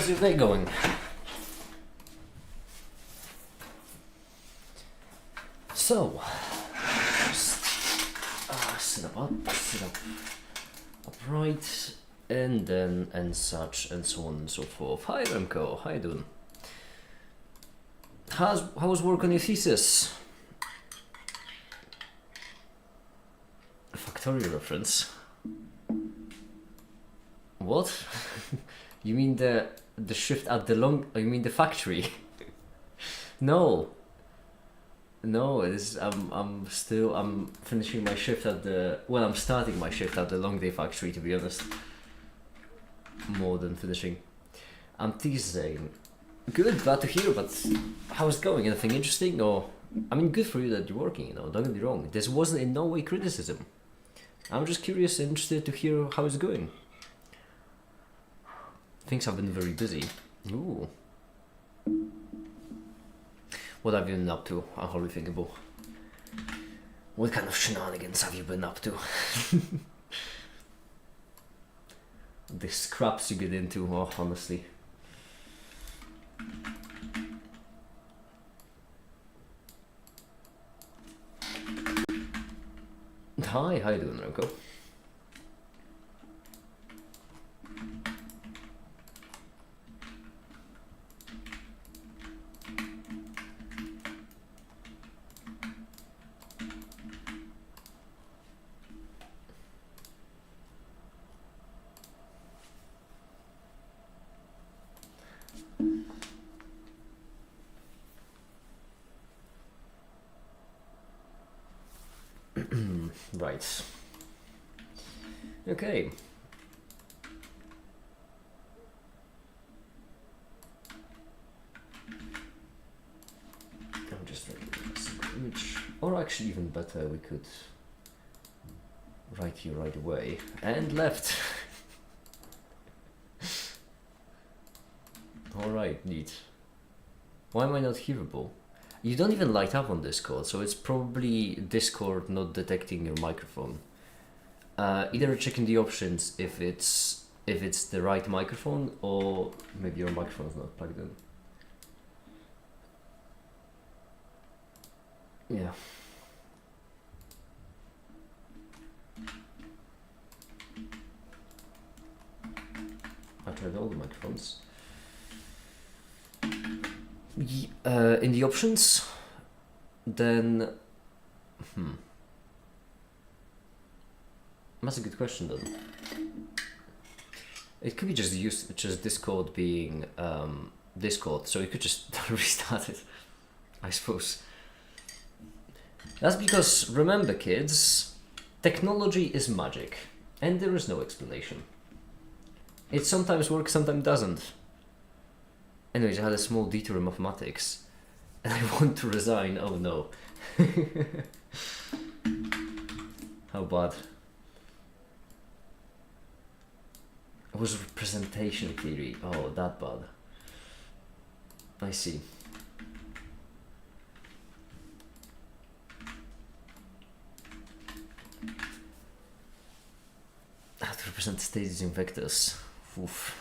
how's your day going? So, just sit up upright, and then and such and so on and so forth. Hi Remco, how you doing? How was work on your thesis? Factorial reference. What? You mean the shift at the long? You mean the factory? No. No, it is. I'm finishing my shift at the. Well, I'm starting my shift at the long day factory. To be honest, more than finishing. I'm teasing. Good, glad to hear. But how's it going? Anything interesting? Or I mean, good for you that you're working. You know, don't get me wrong. This wasn't in no way criticism. I'm just curious and interested to hear how it's going. Things have been very busy. Ooh. What have you been up to, Unholy Thinkable? What kind of shenanigans have you been up to? The scraps you get into, oh, honestly. Hi, how you doing, Remco? Right. Okay. I'm just writing a single image. Or actually even better, we could write here right away. And left. Alright, neat. Why am I not hearable? You don't even light up on Discord, so it's probably Discord not detecting your microphone. Either checking the options if it's the right microphone, or maybe your microphone is not plugged in. Yeah. I tried all the microphones. In the options, then that's a good question then. It could be just Discord being Discord, so you could just restart it, I suppose. That's because, remember kids, technology is magic, and there is no explanation. It sometimes works, sometimes doesn't. Anyways, I had a small detour in mathematics, and I want to resign. Oh no. How bad. It was representation theory. Oh, that bad. I see. How to represent states in vectors. Oof.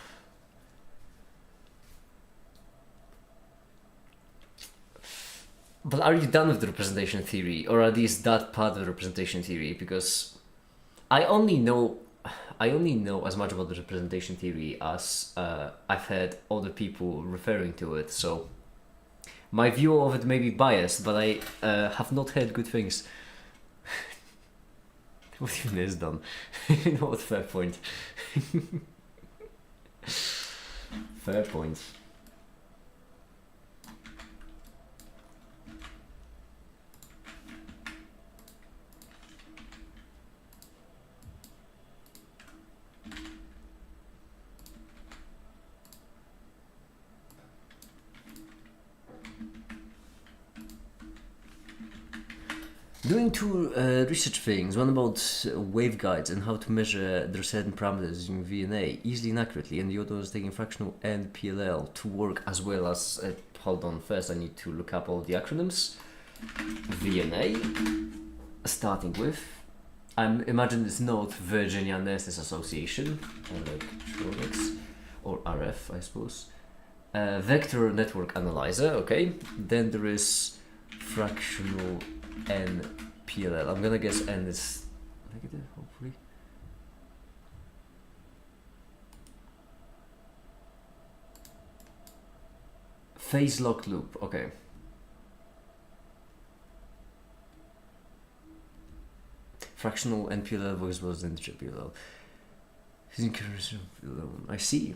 But are you done with the representation theory, or are these that part of the representation theory? Because I only know as much about the representation theory as I've heard other people referring to it. So my view of it may be biased, but I have not heard good things. What even is done? You know what? Fair point. Fair point. Doing two research things, one about waveguides and how to measure their certain parameters using VNA easily and accurately, and the other is taking fractional and PLL to work as well as, hold on, first I need to look up all the acronyms. VNA, starting with, I imagine it's not Virginia Nurses Association, electronics. or RF, I suppose. Vector network analyzer, okay. Then there is fractional N PLL. I'm gonna guess N is negative, hopefully. Phase locked loop, okay. Fractional NPLL voice was integer PLL. I see.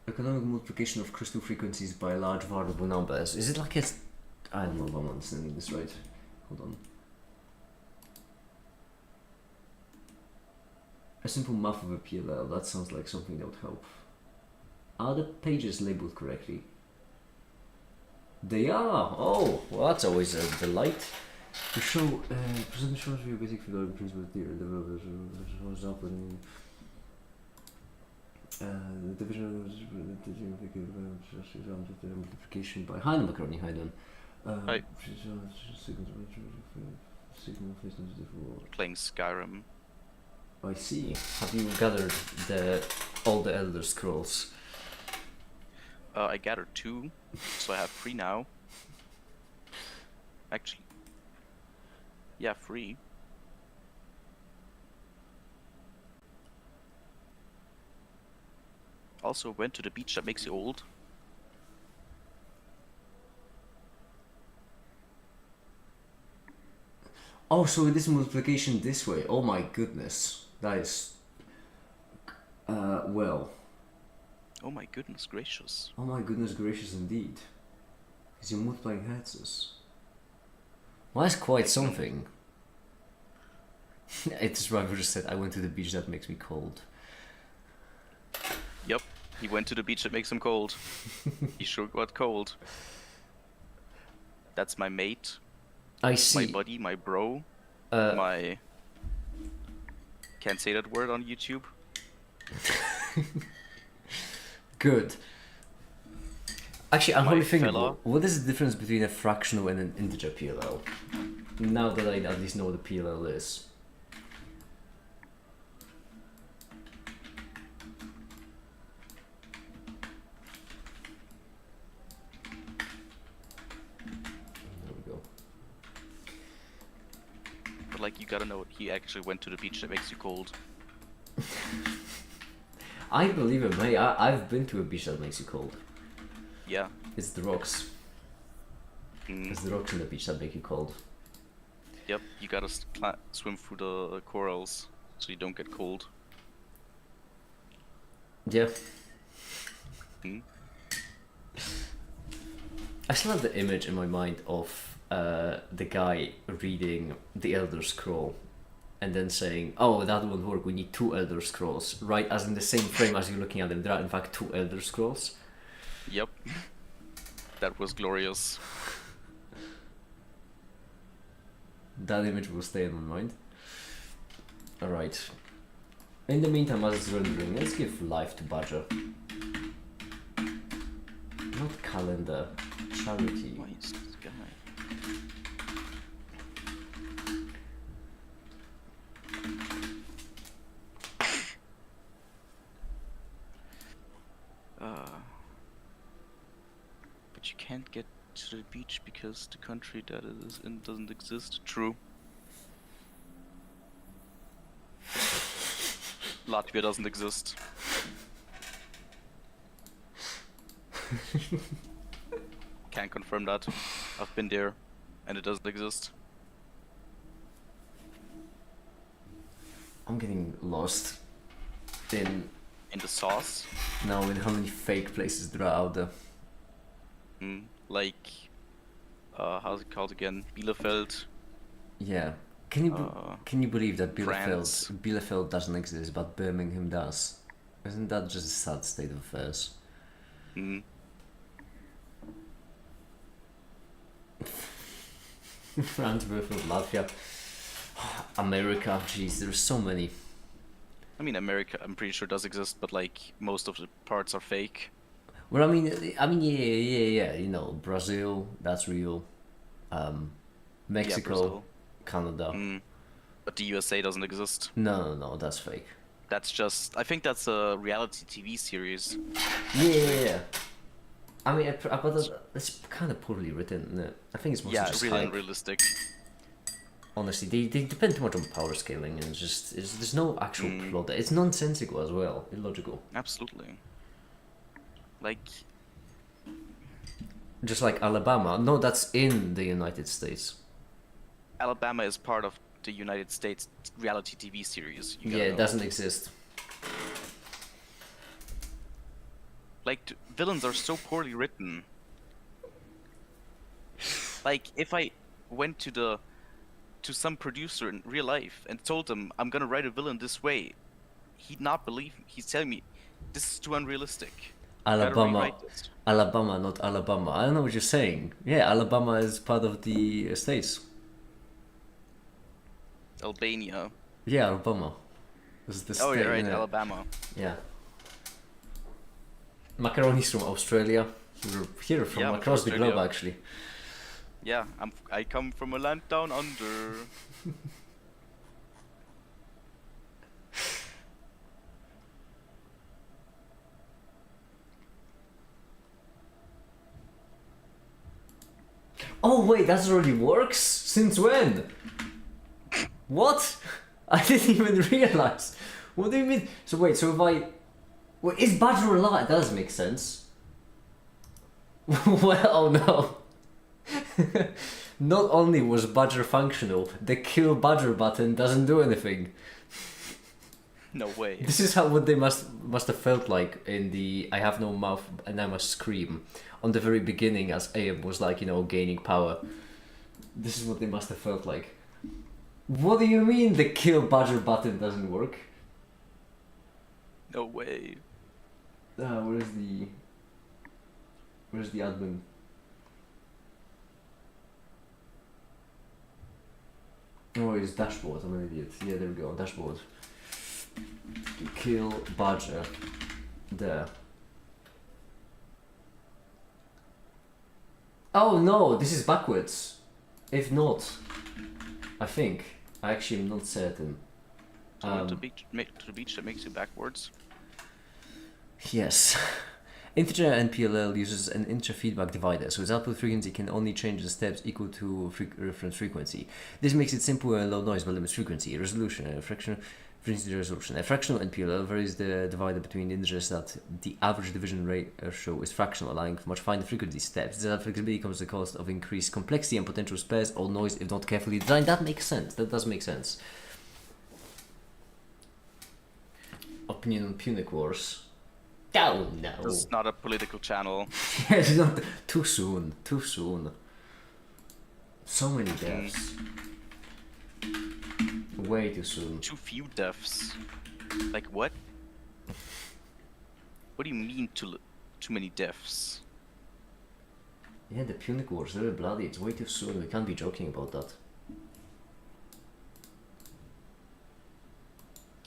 Economic multiplication of crystal frequencies by large variable numbers. Is it like a... I don't know if I'm understanding this right. Hold on. A simple math of a PLL. That sounds like something that would help. Are the pages labeled correctly? They are! Oh, well, that's always a delight. To show, present the short view basic figure principle theory, developers shows up and the division of the multiplication by hi macaroni, hi Dan. Hi. Playing Skyrim. I see. Have you gathered all the Elder Scrolls? I gathered 2, so I have 3 now. Actually, yeah, 3. Also went to the beach that makes you old. Oh, so it is multiplication this way. Oh my goodness. That is... well. Oh my goodness gracious. Oh my goodness gracious indeed. Because you're multiplying hertzes. Well, that's quite something. It's right, just said, I went to the beach that makes me cold. Yep, he went to the beach that makes him cold. He sure got cold. That's my mate. I see. My buddy, my bro. My... Can't say that word on YouTube. Good. Actually, I'm probably thinking, fella. what is the difference between a fractional and an integer PLL? Now that I at least know what a PLL is. There we go. But like, you gotta know, he actually went to the beach that makes you cold. I believe him, hey, I've been to a beach that makes you cold. Yeah. It's the rocks. It's the rocks on the beach that make you cold. Yep, you gotta swim through the corals so you don't get cold. Yeah. I still have the image in my mind of the guy reading the Elder Scroll and then saying, oh, that won't work, we need 2 Elder Scrolls. Right, as in the same frame as you're looking at them, there are in fact 2 Elder Scrolls. Yep. That was glorious. That image will stay in my mind. Alright. In the meantime, as it's rendering, let's give life to Badger. Not calendar. Charity. Why is this guy? But you can't get to the beach because the country that it is in doesn't exist. True. Latvia doesn't exist. Can't confirm that. I've been there, and it doesn't exist. I'm getting lost in In the sauce? now in how many fake places there are out there. Like, how's it called again? Bielefeld. Yeah. Can you believe that France. Bielefeld doesn't exist, but Birmingham does? Isn't that just a sad state of affairs? Mm. France, Bielefeld, Latvia, America. Jeez, there's so many. I mean, America, I'm pretty sure does exist, but like most of the parts are fake. Well, yeah. You know, Brazil, that's real. Mexico, Brazil. Canada. Mm. But the USA doesn't exist. No, that's fake. That's just, I think that's a reality TV series. Yeah. I mean, but it's kind of poorly written. Isn't it? I think it's mostly Yeah, just really hype. unrealistic. Honestly, they depend too much on power scaling, and there's no actual plot. It's nonsensical as well, illogical. Absolutely. Like, Just like Alabama. No, that's in the United States. Alabama is part of the United States reality TV series. You Yeah, gotta it know. doesn't exist. Like, villains are so poorly written. Like, if I went to some producer in real life and told him I'm gonna write a villain this way, he'd not believe me. He's telling me this is too unrealistic. Gotta Alabama, rewrite this. Alabama, not Alabama. I don't know what you're saying. Yeah, Alabama is part of the states. Albania. Yeah, Alabama. This is the Oh, state. you're right, innit? Alabama. Yeah. Macaroni's from Australia. We're here from Yeah, I'm across from the globe, Australia. actually. Yeah, I come from a land down under. Oh wait, that already works? Since when? What? I didn't even realize. What do you mean? So wait, so if I... Wait, is Badger alive? That doesn't make sense. Well, oh no. Not only was Badger functional, the kill Badger button doesn't do anything. No way. This is how what they must have felt like in the I have no mouth and I must scream on the very beginning as AM was like, you know, gaining power. This is what they must have felt like. What do you mean the kill Badger button doesn't work? No way. Where's the admin? Oh, it's dashboard. I'm an idiot. Yeah, there we go. Dashboard. Kill Badger. There. Oh no, this is backwards. If not, I think. I actually am not certain. So to the beach that makes you backwards. Yes. Integer NPLL uses an integer feedback divider, so its output frequency can only change the steps equal to reference frequency. This makes it simple and low noise but limits frequency. Resolution, fractional frequency resolution. A fractional NPLL varies the divider between integers that the average division ratio is fractional, allowing for much finer frequency steps. This flexibility comes at the cost of increased complexity and potential spares or noise if not carefully designed. That makes sense. That does make sense. Opinion on Punic Wars. Oh no. This is not a political channel. It's not too soon. Too soon. So many deaths. Way too soon. Too few deaths. Like what? What do you mean too many deaths? Yeah, the Punic Wars, very bloody. It's way too soon. We can't be joking about that.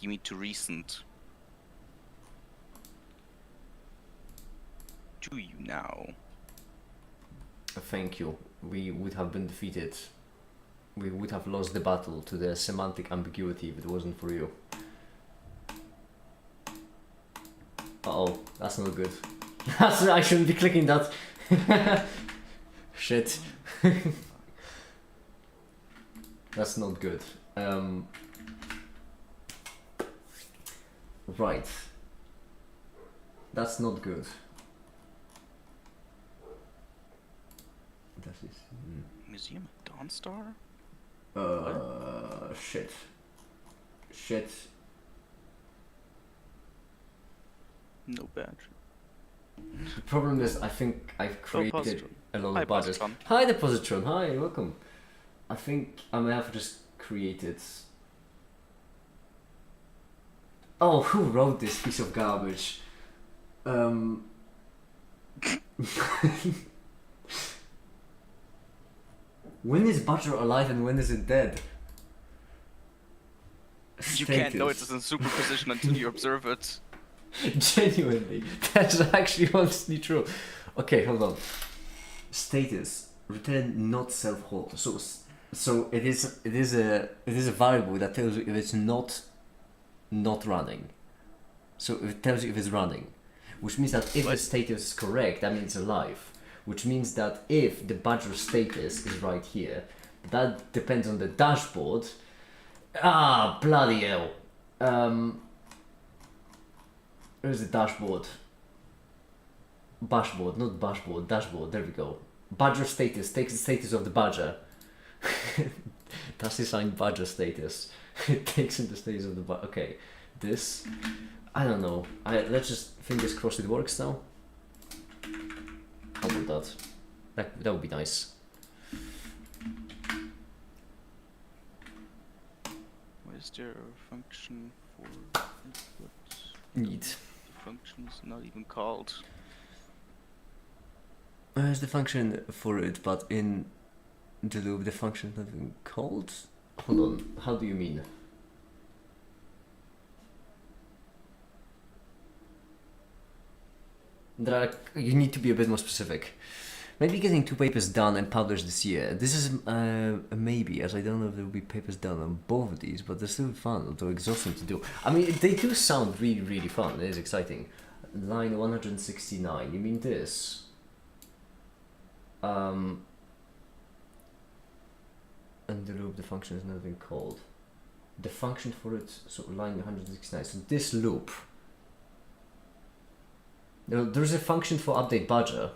You mean too recent? Do you now? Thank you. We would have been defeated. We would have lost the battle to the semantic ambiguity if it wasn't for you. Uh-oh, that's not good. I shouldn't be clicking that. Shit. That's not good. Right. That's not good. That is... Museum of Dawnstar? Shit. Shit. No badge. The problem is, I think I've created Positron. a lot Hi, of badges. Positron. Hi, the Positron. Hi, welcome. I think I may have to just created. Oh, who wrote this piece of garbage? When is Badger alive and when is it dead? You can't know it's in superposition until you observe it. Genuinely, that's actually honestly true. Okay, hold on. Status return not self-hold. So it is a variable that tells you if it's not running. So it tells you if it's running, which means that if the status is correct, that means it's alive. Which means that if the Badger status is right here, that depends on the dashboard. Ah, bloody hell. Where's the dashboard? Bashboard, not bashboard, dashboard, there we go. Badger status takes the status of the Badger. Das ist ein Badger status. It takes in the status of the Badger. Okay, this, I don't know. Let's just fingers crossed it works now. How about that? That would be nice. Is there a function for input? Neat. The function is not even called. There's the function for it, but in the loop the function is not even called? Hold on, how do you mean? You need to be a bit more specific. Maybe getting 2 papers done and published this year. This is a maybe, as I don't know if there will be papers done on both of these, but they're still fun, although exhausting to do. I mean, they do sound really, really fun. It is exciting. Line 169. You mean this? And the loop, the function has not been called. The function for it, so line 169. So this loop. There's a function for update Badger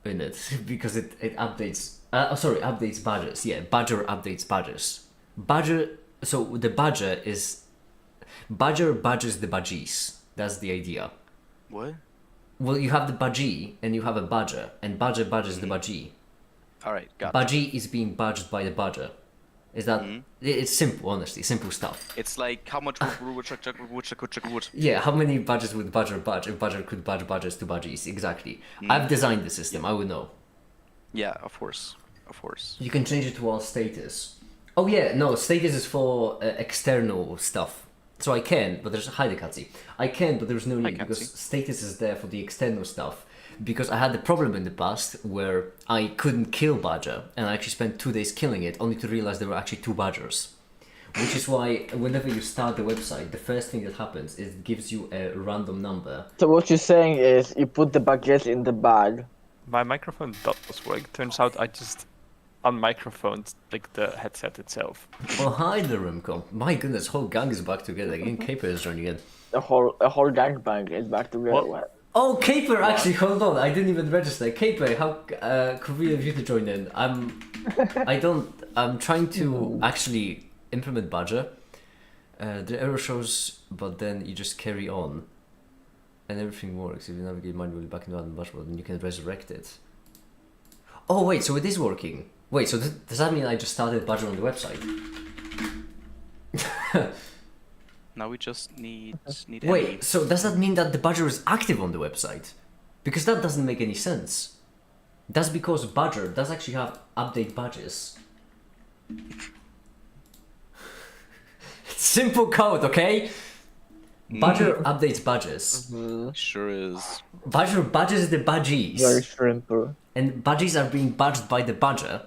in it because it updates. Updates badges. Yeah, Badger updates badges. Badger. So the Badger badges the badgies. That's the idea. What? Well, you have the badgie and you have a Badger, and Badger badges the badgie. All right, got it. Badgie is being badged by the Badger. Is that? It's simple, honestly, simple stuff. It's like how much would. Yeah, how many badges would Badger badge if Badger could badge badges to badgies? Exactly. I've designed the system. I would know. Yeah, of course. You can change it to all status. Oh yeah, no, status is for external stuff. So I can, but there's hide the cutscene. I can, but there's no need because status is there for the external stuff. Because I had the problem in the past where I couldn't kill Badger, and I actually spent 2 days killing it, only to realize there were actually 2 Badgers. Which is why whenever you start the website, the first thing that happens is it gives you a random number. So what you're saying is you put the Badgers in the bag. My microphone does work. Turns out I just unmicrophoned like the headset itself. Oh hi there, Remco. My goodness, whole gang is back together again. Caper is joining in. A whole gangbang is back together. What? Oh, Caper! Actually, hold on. I didn't even register. Caper, how cool of you to join in. I'm trying to actually implement Badger. The error shows, but then you just carry on, and everything works. If you navigate manually back into the dashboard, then you can resurrect it. Oh wait, so it is working. Wait, so does that mean I just started Badger on the website? Now we just need. Wait, so does that mean that the Badger is active on the website? Because that doesn't make any sense. That's because Badger does actually have update badges. Simple code, okay? Badger updates badges. Sure is. Badger badges the badgies. Very simple. And badgies are being badged by the Badger.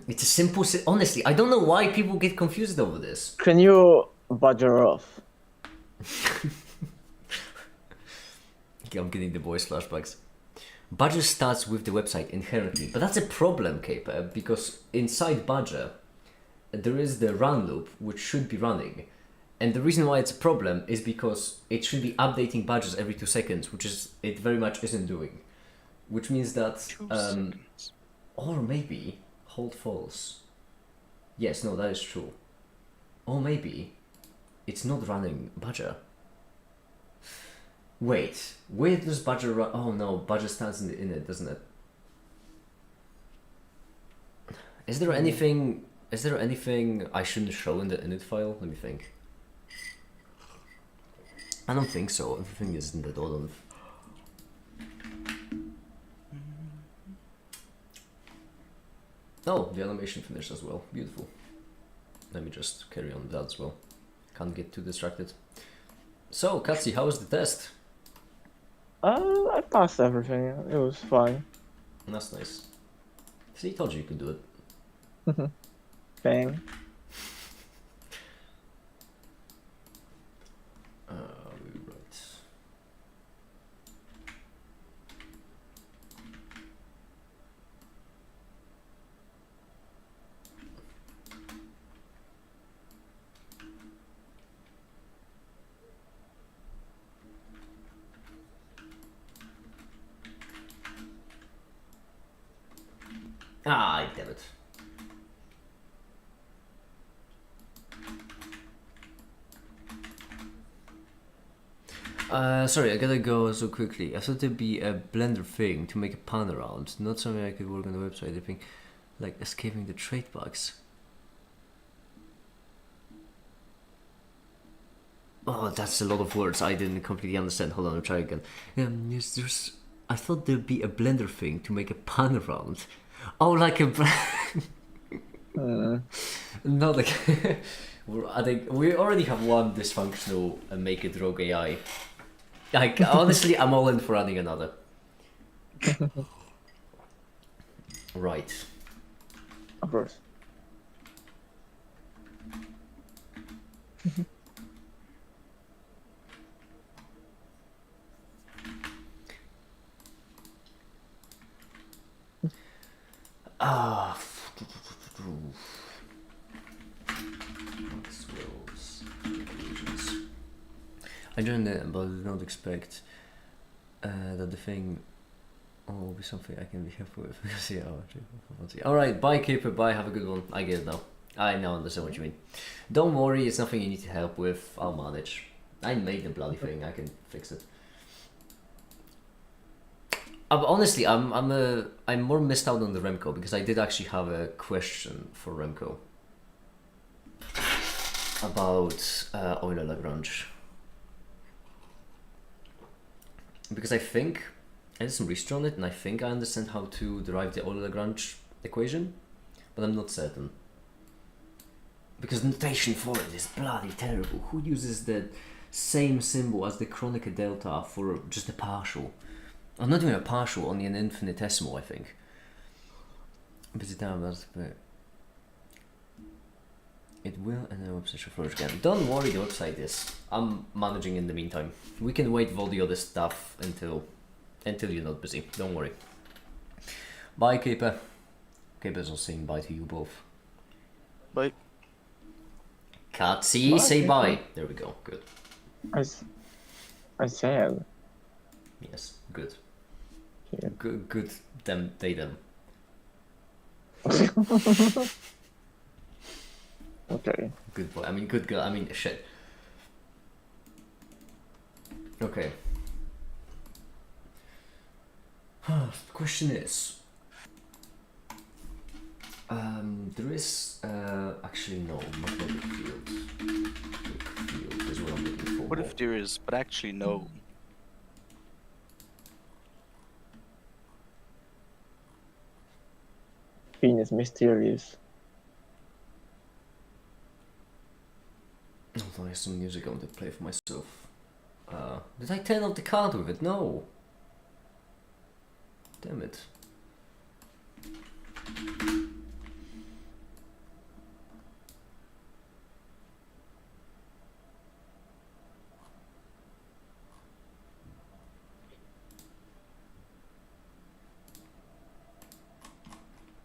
It's a simple... Honestly, I don't know why people get confused over this. Can you Badger off? Okay, I'm getting the voice flashbacks. Badger starts with the website inherently, but that's a problem, Caper, because inside Badger, there is the run loop, which should be running. And the reason why it's a problem is because it should be updating badges every 2 seconds, which is it very much isn't doing. Which means that... 2 seconds. Or maybe... Hold false. Yes, no, that is true. Or maybe... It's not running Badger. Wait, where does Badger run? Oh no, Badger stands in it, doesn't it? Is there anything? Is there anything I shouldn't show in the init file? Let me think. I don't think so. Everything is in the dollar. Oh, the animation finished as well. Beautiful. Let me just carry on with that as well. Can't get too distracted. So, Katsi, how was the test? I passed everything. It was fine. That's nice. See, told you you could do it. Same. Right. Ah, damn it. Sorry, I gotta go so quickly. I thought there'd be a Blender thing to make a pan around, not something I could work on the website. I think, like escaping the trait bugs. Oh, that's a lot of words I didn't completely understand. Hold on, I'll try again. I thought there'd be a Blender thing to make a pan around. Oh, like a... Not like... I think we already have one dysfunctional make it rogue AI. Like, honestly, I'm all in for adding another. Right. Of course. Ah. Maxwell's equations. I joined it, but I did not expect that the thing will be something I can be helpful with. Yeah, alright, bye Keeper, bye, have a good one. I get it now. I now understand what you mean. Don't worry, it's nothing you need to help with. I'll manage. I made the bloody thing, I can fix it. Honestly, I'm more missed out on the Remco because I did actually have a question for Remco about Euler Lagrange, because I think I did some research on it and I think I understand how to derive the Euler Lagrange equation, but I'm not certain because notation for it is bloody terrible. Who uses the same symbol as the Kronecker delta for just a partial? Or not even a partial, only an infinitesimal, I think. But it will, and the website will flourish again. Don't worry, the website is. I'm managing in the meantime. We can wait with all the other stuff until you're not busy. Don't worry. Bye, Keeper. Keeper's also saying bye to you both. Bye. Katsi, Bye, say Keeper. bye. There we go. Good. I said. Yes, good. Yeah. Good. Them. They them. Okay. Good boy. I mean, good girl. I mean, shit. Okay. The question is, there is actually no magnetic field. Magnetic field is what I'm looking for. What if there is, but actually no? Being is mysterious. Oh, there's some music I want to play for myself. Did I turn off the card with it? No. Damn it.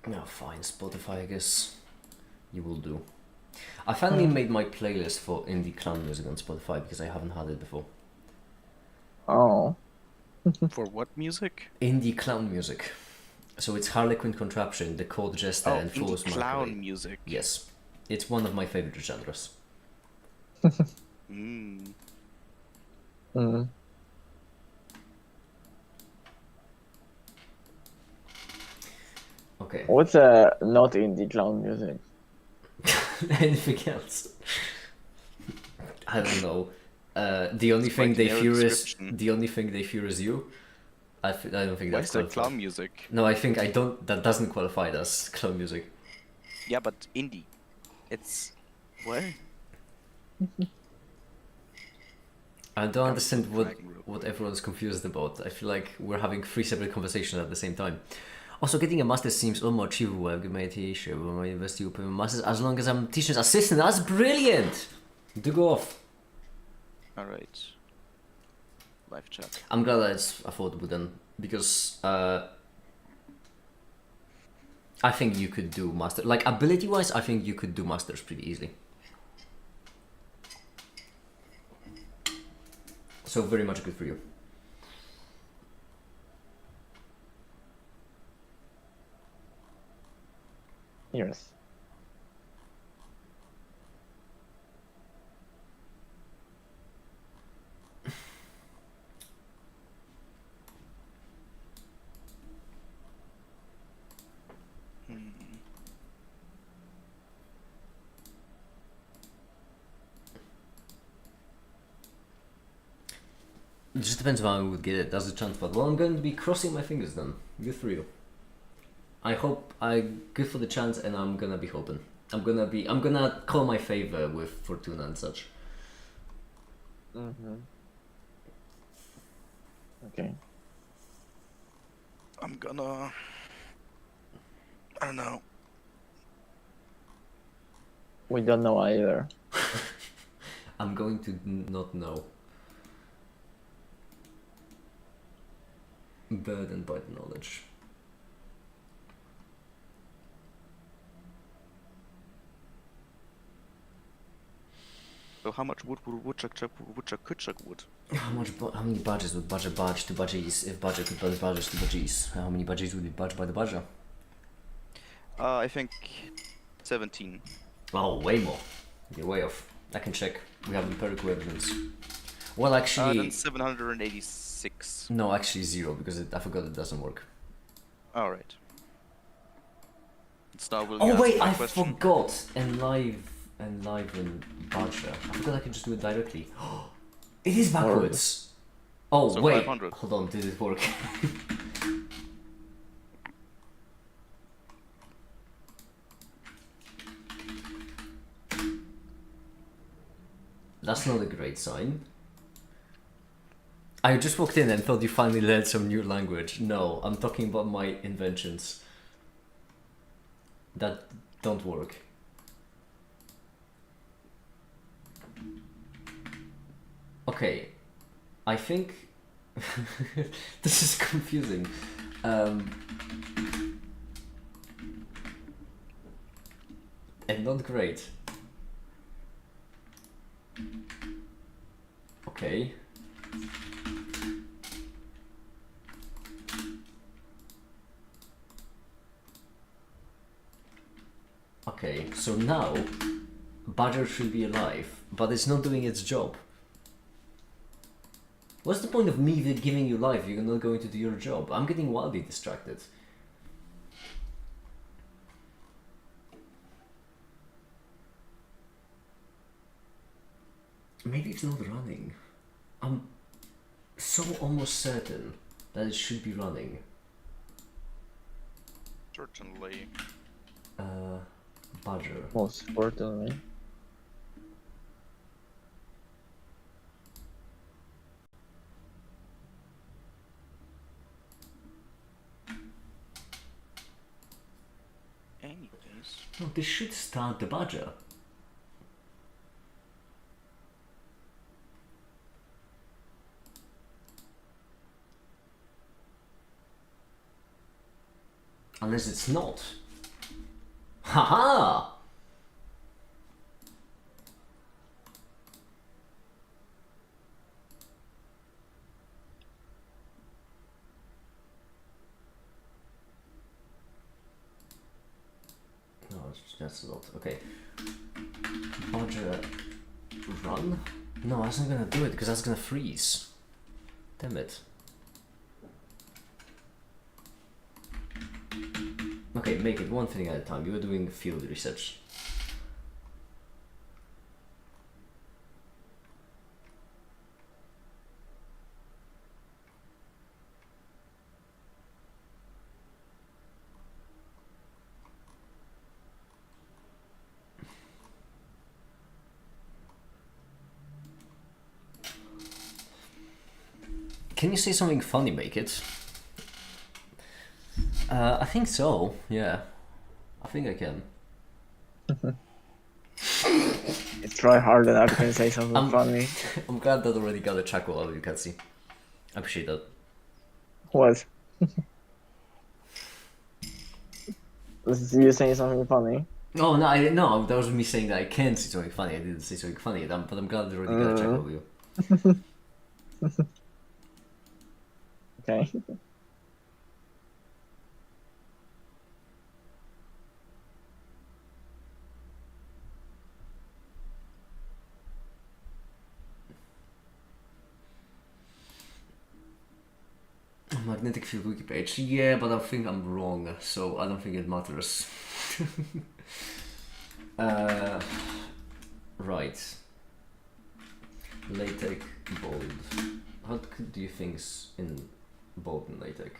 No, fine, Spotify, I guess. You will do. I finally made my playlist for indie clown music on Spotify because I haven't had it before. Oh. For what music? Indie clown music. So it's Harlequin Contraption, The Cold Jester, Oh, and indie Fools clown Mercury. music. Yes. It's one of my favorite genres. Mm. Mm. Okay. What's not indie clown music? Anything else? I don't know. The only It's thing quite they generic fear is description. the only thing they fear is you. I don't think Why that's is that qualified. clown music? No, I think I don't. That doesn't qualify as clown music. Yeah, but indie. It's what? I don't Gotta understand kill the what dragon real what quick. everyone's confused about. I feel like we're having three separate conversations at the same time. Also, getting a master's seems almost achievable. I've got my TH, my university open masters as long as I'm teacher's assistant. That's brilliant. Do go off. All right. Live chat. I'm glad that it's affordable then, because I think you could do master. Like ability wise, I think you could do masters pretty easily. So very much good for you. Yes. It just depends how I would get it. That's a chance, but well, I'm going to be crossing my fingers then. Good for you. I hope I good for the chance, and I'm gonna be hoping. I'm gonna call my favor with Fortuna and such. Mm-hmm. Okay. I'm gonna. I don't know. We don't know either. I'm going to not know. Burdened by the knowledge. So how much wood would woodchuck could chuck wood? How many badges would badger badge to badges if badger could badge badges to badges? How many badges would be badged by the badger? I think 17. Oh, way more. You're way off. I can check. We have empirical evidence. Well, Then actually, 786. no, actually zero because I forgot it doesn't work. All right. It's now will you Oh answer wait, my I question? forgot. Enliven badger. I forgot I can just do it directly. It is backwards. Oh So wait, 500. hold on. Did it work? That's not a great sign. I just walked in and thought you finally learned some new language. No, I'm talking about my inventions that don't work. Okay, I think this is confusing. And not great. Okay. Okay, so now Badger should be alive, but it's not doing its job. What's the point of me giving you life if you're not going to do your job? I'm getting wildly distracted. Maybe it's not running. I'm so almost certain that it should be running. Certainly. Badger. Most importantly. Anyways. No, this should start the Badger. Unless it's not. Haha! No, that's a lot. Okay. Badger run? No, that's not gonna do it because that's gonna freeze. Damn it. Okay, Okay, make it one thing at a time. You were doing field research. Can you say something funny, make it? I think so, yeah. I think I can. Try hard enough, you can say something funny. I'm glad that already got a chuckle out of you, Katsi. I appreciate that. What? This is you saying something funny. Oh, no, I didn't know. That was me saying that I can say something funny. I didn't say something funny, but I'm glad that already got a chuckle out of you. Okay. Magnetic field wiki page. Yeah, but I think I'm wrong, so I don't think it matters. Right. LaTeX bold. How do you think is in bold and LaTeX?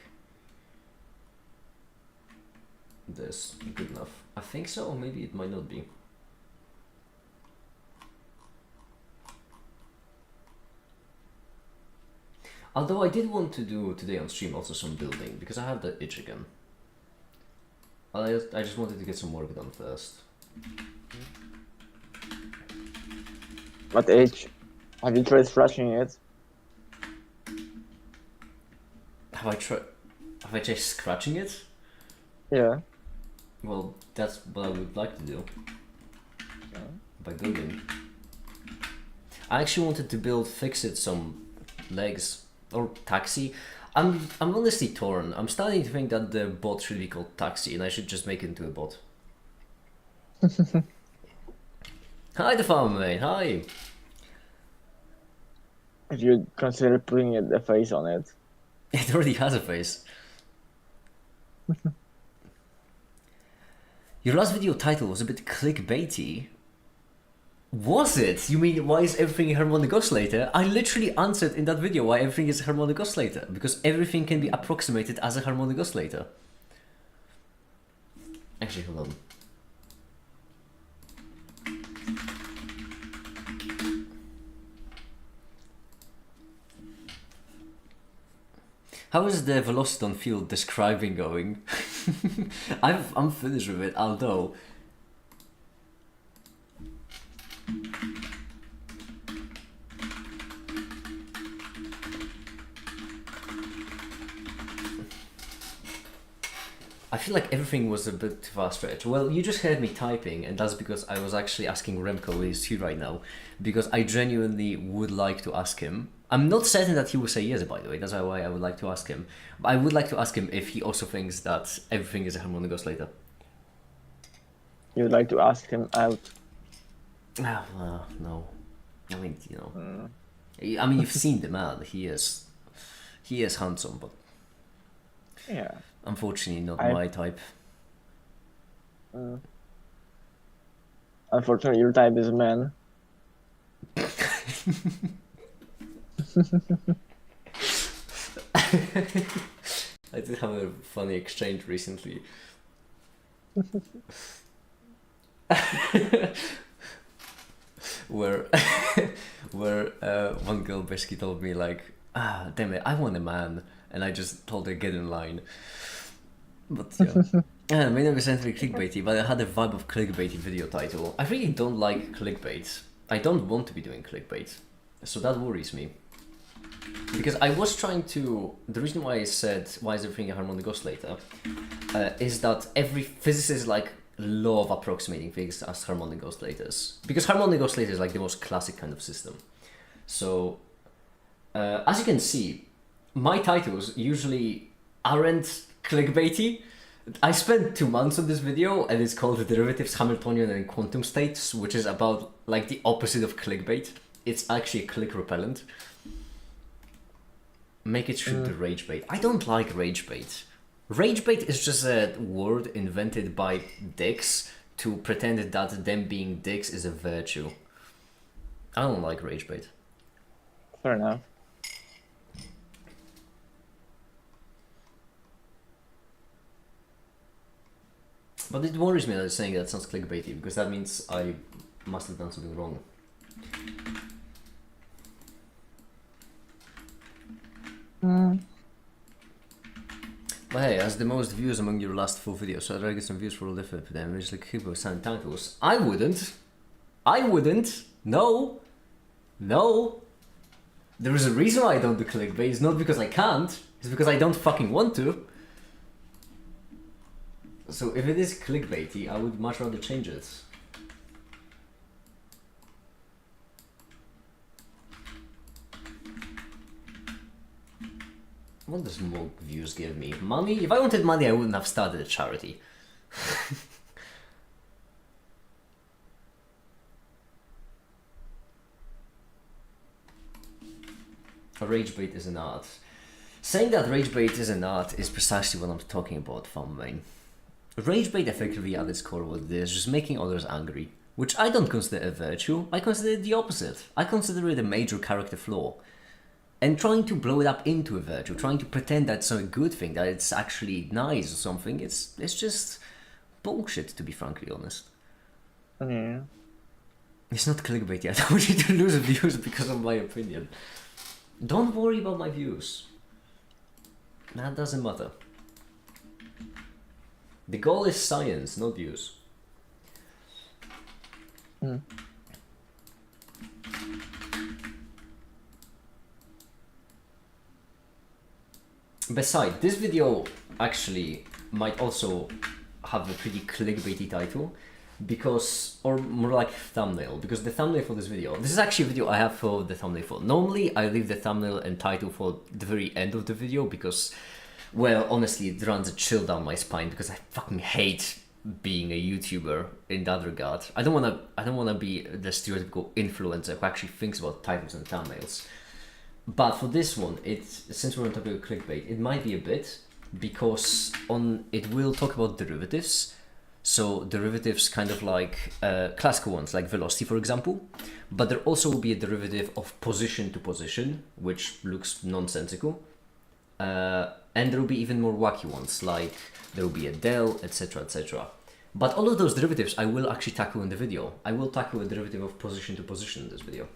This good enough? I think so, or maybe it might not be. Although I did want to do today on stream also some building, because I have that itch again. I just wanted to get some work done first. What age? Have you tried scratching it? Have I tried scratching it? Yeah. Well, that's what I would like to do. By building. I actually wanted to fix it some legs or taxi. I'm honestly torn. I'm starting to think that the bot should be called taxi and I should just make it into a bot. Hi, the farmer mate. Hi. If you consider putting a face on it. It already has a face. Your last video title was a bit clickbaity. Was it? You mean why is everything a harmonic oscillator? I literally answered in that video why everything is a harmonic oscillator. Because everything can be approximated as a harmonic oscillator. Actually, hold on. How is the Velociton field describing going? I'm finished with it, although... I feel like everything was a bit too far stretch. Well, you just heard me typing, and that's because I was actually asking Remco who is here right now, because I genuinely would like to ask him. I'm not certain that he will say yes, by the way, that's why I would like to ask him. But I would like to ask him if he also thinks that everything is a harmonic oscillator. You would like to ask him out. No. I mean, you know. I mean, you've seen the man. He is handsome, but Yeah. unfortunately not my type. Unfortunately, your type is a man. I did have a funny exchange recently. where one girl basically told me like, damn it, I want a man, and I just told her get in line. But yeah, maybe I'm essentially clickbaity, but I had a vibe of clickbaity video title. I really don't like clickbait. I don't want to be doing clickbait, so that worries me. Because I was trying to, the reason why I said why is everything a harmonic oscillator is that every physicist like love approximating things as harmonic oscillators, because harmonic oscillator is like the most classic kind of system. So as you can see, my titles usually aren't clickbaity. I spent 2 months on this video and it's called Derivatives, Hamiltonian and Quantum States, which is about like the opposite of clickbait. It's actually click repellent. Make it shoot the rage bait. I don't like rage bait. Rage bait is just a word invented by dicks to pretend that them being dicks is a virtue. I don't like rage bait. Fair enough. But it worries me that it's saying that sounds clickbaity, because that means I must have done something wrong. But hey, as the most views among your last 4 videos, so I'd rather get some views for all different them, which like people sign titles. I wouldn't. No. No. There is a reason why I don't do clickbait. It's not because I can't. It's because I don't fucking want to. So if it is clickbaity, I would much rather change it. What does more views give me? Money? If I wanted money, I wouldn't have started a charity. Rage bait is an art. Saying that rage bait is an art is precisely what I'm talking about, Farmmain. Rage bait effectively at its core what it is, just making others angry. Which I don't consider a virtue, I consider it the opposite. I consider it a major character flaw. And trying to blow it up into a virtue, trying to pretend that's a good thing, that it's actually nice or something, it's just bullshit, to be frankly honest. Yeah. It's not clickbait. I don't want you to lose views because of my opinion. Don't worry about my views. That doesn't matter. The goal is science, not views. Besides, this video actually might also have a pretty clickbaity title, because, or more like thumbnail, because the thumbnail for this video, this is actually a video I have for the thumbnail for. Normally I leave the thumbnail and title for the very end of the video because, well, honestly, it runs a chill down my spine because I fucking hate being a YouTuber in that regard. I don't wanna be the stereotypical influencer who actually thinks about titles and thumbnails. But for this one, since we're on topic of clickbait, it might be a bit, because it will talk about derivatives. So derivatives kind of like classical ones, like velocity, for example. But there also will be a derivative of position to position, which looks nonsensical. And there will be even more wacky ones, like there will be a del, etc, etc. But all of those derivatives I will actually tackle in the video. I will tackle a derivative of position to position in this video.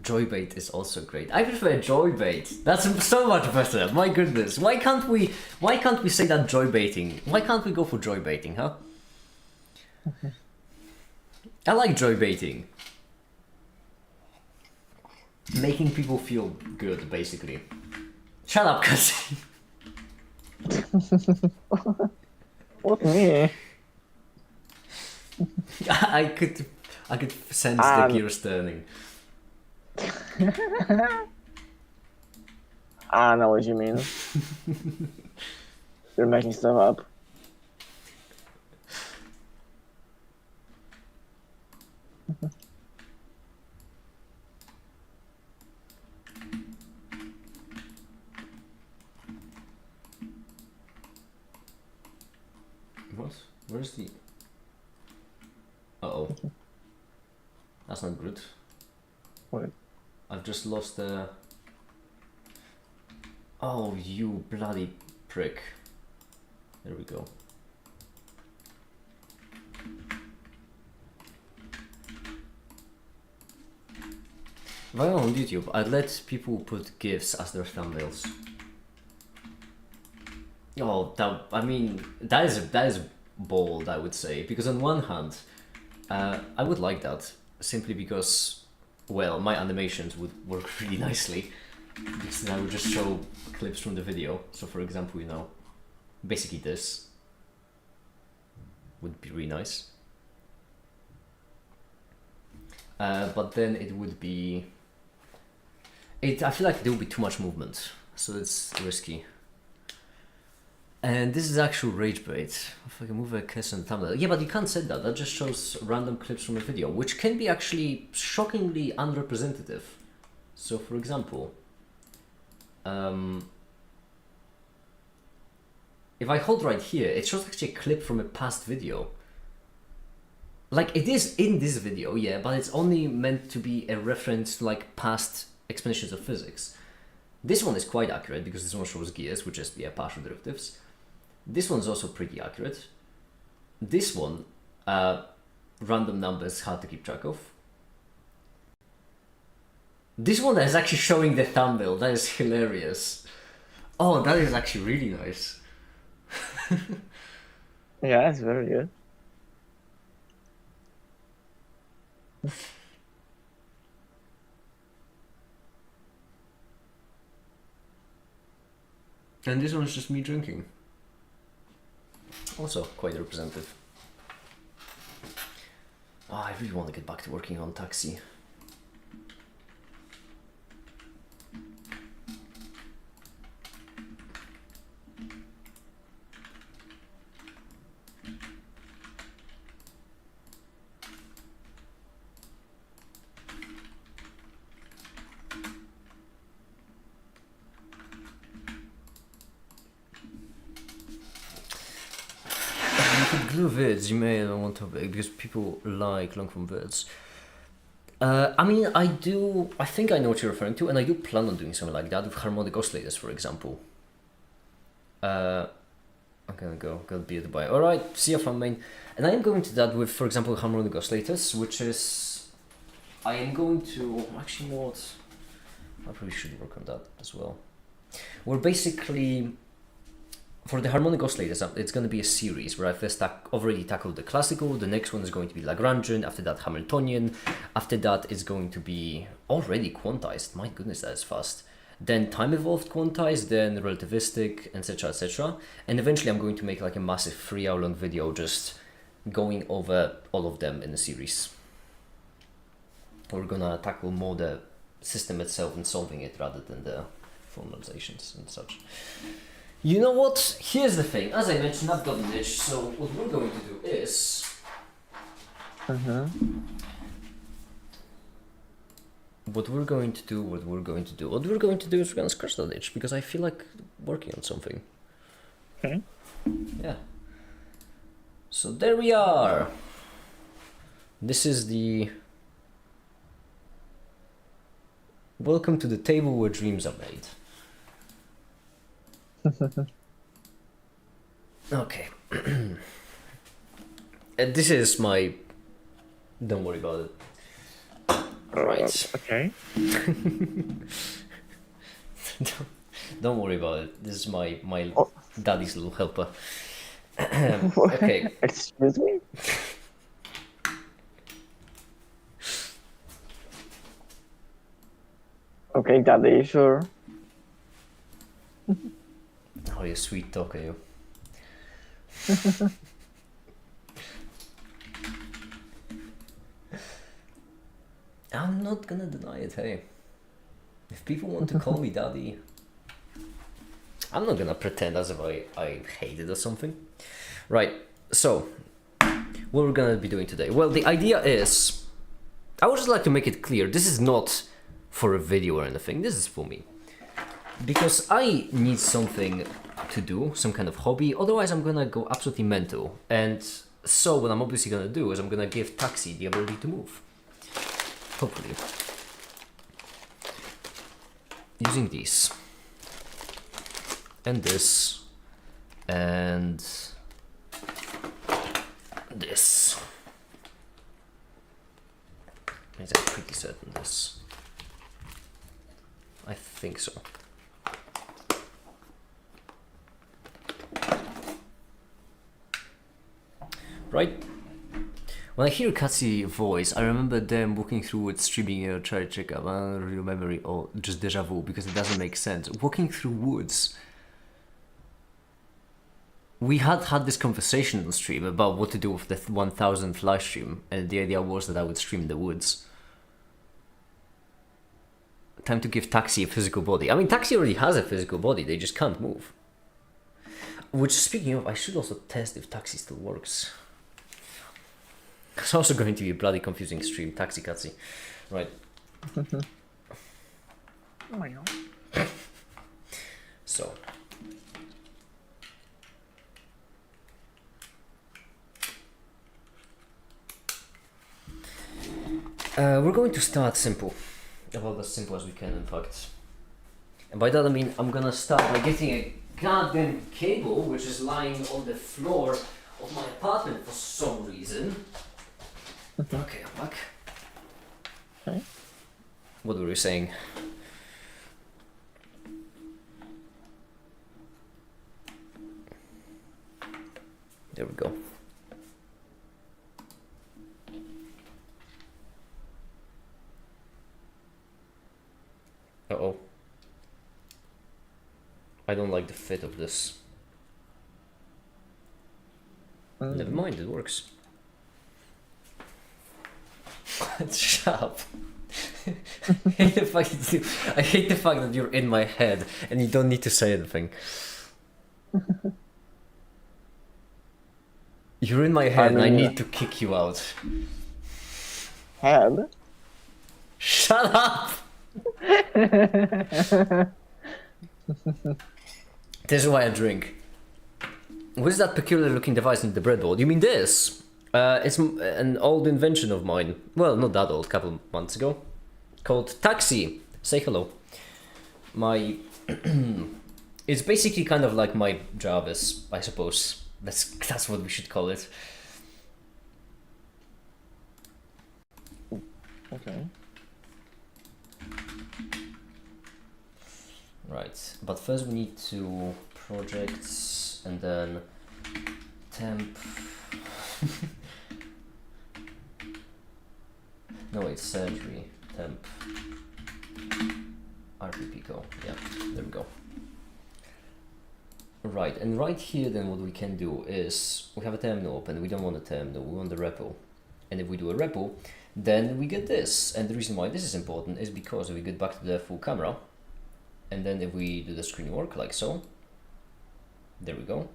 Joybait is also great. I prefer joybait. That's so much better. My goodness. Why can't we say that joybaiting? Why can't we go for joybaiting, huh? I like joybaiting. Making people feel good, basically. Shut up, cousin. What me? I could sense the gears turning. I know what you mean. You're making stuff up. What? Where's the... Uh-oh. That's not good. What? I've just lost the... Oh, you bloody prick. There we go. If I were on YouTube, I'd let people put GIFs as their thumbnails. Oh, that is bold, I would say, because on one hand, I would like that, simply because, well, my animations would work really nicely, because then I would just show clips from the video. So for example, you know, basically this would be really nice. But then it would be... I feel like there would be too much movement, so it's risky. And this is actual rage bait. If I can move a kiss and thumbnail. Yeah, but you can't set that. That just shows random clips from a video, which can be actually shockingly unrepresentative. So, for example, if I hold right here, it shows actually a clip from a past video. Like, it is in this video, yeah, but it's only meant to be a reference to, like, past explanations of physics. This one is quite accurate because this one shows gears, which is, yeah, partial derivatives. This one's also pretty accurate. This one, random numbers, hard to keep track of. This one is actually showing the thumbnail. That is hilarious. Oh, that is actually really nice. Yeah, it's very good. And this one is just me drinking. Also quite representative. Oh, I really want to get back to working on Taxi. Glue vids, you may on one topic because people like long form vids. I mean, I think I know what you're referring to, and I do plan on doing something like that with harmonic oscillators, for example. I'm gonna be at Dubai. Alright, see you from main. And I am going to that with, for example, harmonic oscillators, which is, I am going to, actually you know what, I probably should work on that as well. We're basically, for the harmonic oscillators, it's going to be a series where I've first already tackled the classical, the next one is going to be Lagrangian, after that Hamiltonian, after that it's going to be already quantized, my goodness that is fast, then time evolved quantized, then relativistic, etc, etc, and eventually I'm going to make like a massive 3-hour long video just going over all of them in a series. We're gonna tackle more the system itself and solving it rather than the formalizations and such. You know what? Here's the thing. As I mentioned, I've got an itch, so what we're going to do is... What we're going to do is we're going to scratch that itch, because I feel like working on something. Okay. Yeah. So there we are. This is the... Welcome to the table where dreams are made. Okay. And this is my... Don't worry about it. Right. Okay. Don't worry about it. This is my Oh. daddy's little helper. Okay. Excuse me? Okay, Daddy, sure. Oh, you sweet talker, you. I'm not gonna deny it, hey. If people want to call me daddy, I'm not gonna pretend as if I hate it or something. Right, so, what we're gonna be doing today? Well, the idea is, I would just like to make it clear, this is not for a video or anything, this is for me. Because I need something to do, some kind of hobby, otherwise I'm gonna go absolutely mental. And so what I'm obviously gonna do is I'm gonna give Taxi the ability to move. Hopefully. Using these. And this. And this. I'm pretty certain this. I think so. Right? When I hear Katsu's voice, I remember them walking through woods, streaming a Checkup. I don't really remember it, or just deja vu, because it doesn't make sense. Walking through woods. We had this conversation on stream about what to do with the 1000th live stream, and the idea was that I would stream in the woods. Time to give Taxi a physical body. I mean, Taxi already has a physical body, they just can't move. Which, speaking of, I should also test if taxi still works. It's also going to be a bloody confusing stream, taxi cutsy. Right. So. We're going to start simple. About as simple as we can, in fact. And by that I mean I'm gonna start by getting a goddamn cable which is lying on the floor of my apartment for some reason. Okay, I'm back. Okay. What were we saying? There we go. Uh-oh. I don't like the fit of this. Never mind, it works. Shut up. I hate the fact that you're in my head and you don't need to say anything. You're in my head and I need to kick you out. Head? Shut up! This is why I drink. What is that peculiar looking device in the breadboard? You mean this? It's an old invention of mine. Well, not that old, a couple months ago. Called Taxi. Say hello. My... It's basically kind of like my Jarvis, I suppose. That's what we should call it. Okay. Right, but first we need to projects and then temp. No, wait, surgery, temp, RP Pico. Yeah, there we go. Right, and right here then what we can do is we have a terminal open. We don't want a terminal, we want the repo. And if we do a repo, then we get this. And the reason why this is important is because if we get back to the full camera, and then if we do the screen work like so, there we go.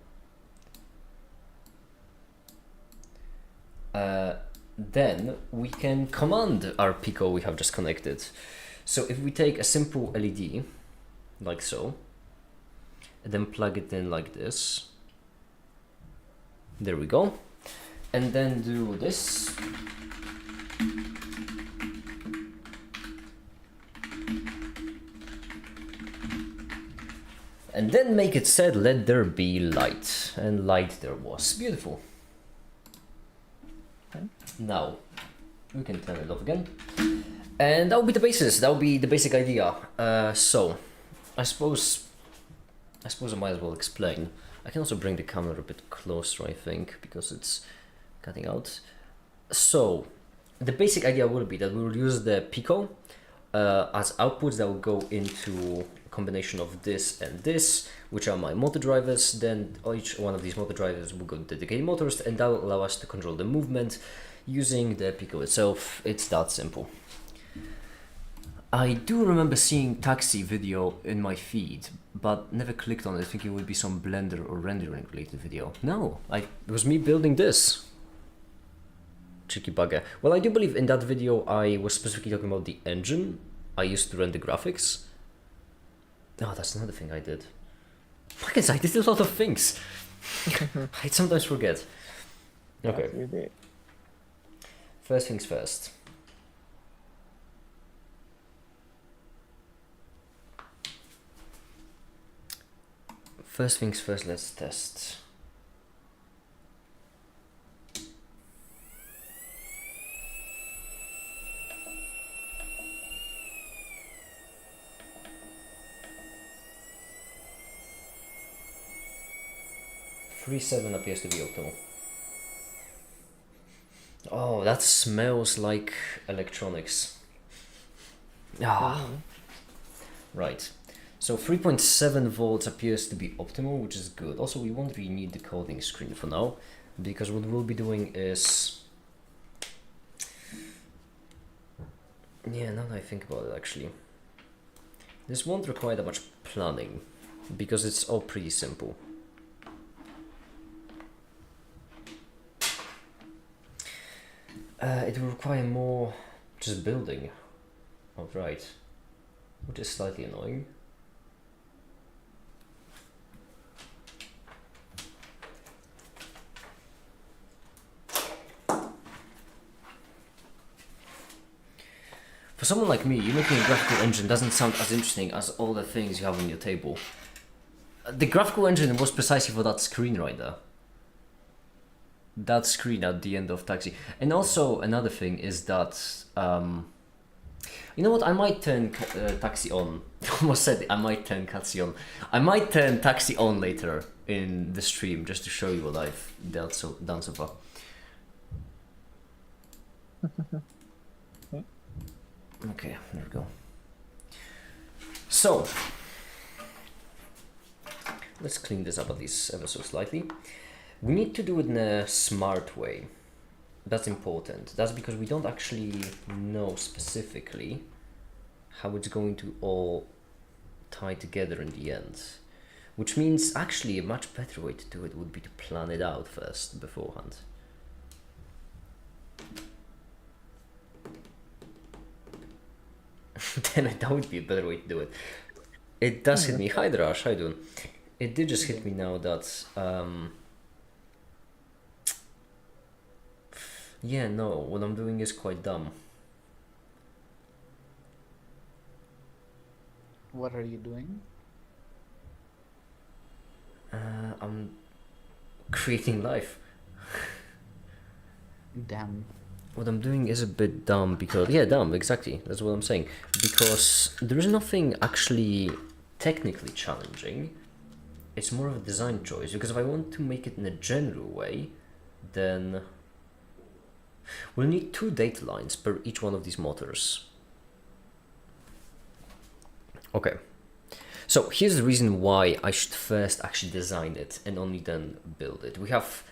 Then we can command our Pico we have just connected. So if we take a simple LED, like so, and then plug it in like this, there we go. And then do this. And then make it said, let there be light. And light there was. Beautiful. Okay. Now, we can turn it off again. And that will be the basis. That will be the basic idea. So, I suppose I might as well explain. I can also bring the camera a bit closer, I think, because it's cutting out. So, the basic idea will be that we will use the Pico as outputs that will go into combination of this and this, which are my motor drivers. Then each one of these motor drivers will go to dedicated motors, and that will allow us to control the movement using the Pico itself. It's that simple. I do remember seeing Taxi video in my feed, but never clicked on it thinking it would be some Blender or rendering related video. No, it was me building this. Tricky bugger. Well, I do believe in that video I was specifically talking about the engine I used to render graphics. Oh, that's another thing I did. I guess I did a lot of things. I sometimes forget. Okay. Yes, you did. First things first. First things first, let's test. .37 appears to be optimal. Oh, that smells like electronics. Ah. Right. So 3.7 volts appears to be optimal, which is good. Also, we won't really need the coding screen for now, because what we'll be doing is... Yeah, now that I think about it, actually. This won't require that much planning, because it's all pretty simple. It will require more just building outright, which is slightly annoying. For someone like me, you making a graphical engine doesn't sound as interesting as all the things you have on your table. The graphical engine was precisely for that screenwriter. That screen at the end of Taxi. And also another thing is that, you know what, I might turn Taxi on. I almost said I might turn Taxi on. I might turn Taxi on later in the stream just to show you what I've done so far. Okay, there we go. So, let's clean this up at least ever so slightly. We need to do it in a smart way. That's important. That's because we don't actually know specifically how it's going to all tie together in the end. Which means actually a much better way to do it would be to plan it out first beforehand. Damn it, that would be a better way to do it. It does hit me. Hi Drash, how you doing? It did just hit me now that yeah, no, what I'm doing is quite dumb. What are you doing? I'm creating life. Damn. What I'm doing is a bit dumb because, yeah, dumb, exactly, that's what I'm saying. Because there is nothing actually technically challenging. It's more of a design choice, because if I want to make it in a general way, then we'll need 2 data lines per each one of these motors. Okay, so here's the reason why I should first actually design it and only then build it. We have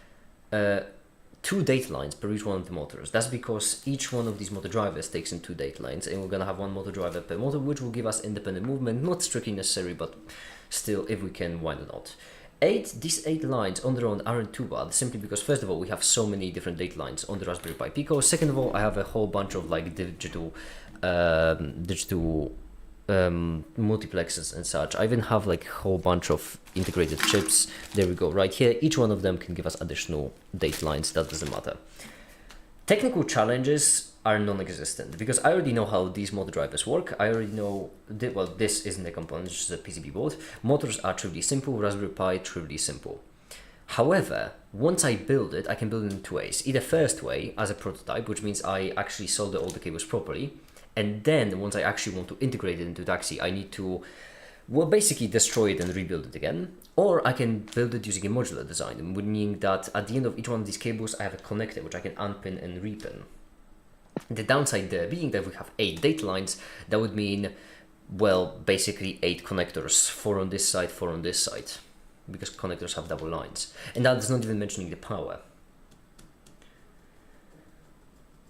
2 data lines per each one of the motors. That's because each one of these motor drivers takes in 2 data lines, and we're gonna have 1 motor driver per motor, which will give us independent movement, not strictly necessary, but still, if we can, why not? These 8 lines on their own aren't too bad, simply because first of all, we have so many different data lines on the Raspberry Pi Pico. Second of all, I have a whole bunch of like digital multiplexes and such. I even have like a whole bunch of integrated chips. There we go, right here. Each one of them can give us additional data lines. That doesn't matter. Technical challenges are non-existent because I already know how these motor drivers work. I already know well, this isn't a component, it's just a PCB board. Motors are trivially simple. Raspberry Pi, trivially simple. However, once I build it, I can build it in 2 ways. Either first way, as a prototype, which means I actually solder all the cables properly, and then once I actually want to integrate it into Taxi, I need to, well, basically destroy it and rebuild it again. Or I can build it using a modular design, meaning that at the end of each one of these cables, I have a connector which I can unpin and repin. The downside there being that we have 8 data lines, that would mean, well, basically 8 connectors, 4 on this side, 4 on this side, because connectors have double lines. And that is not even mentioning the power.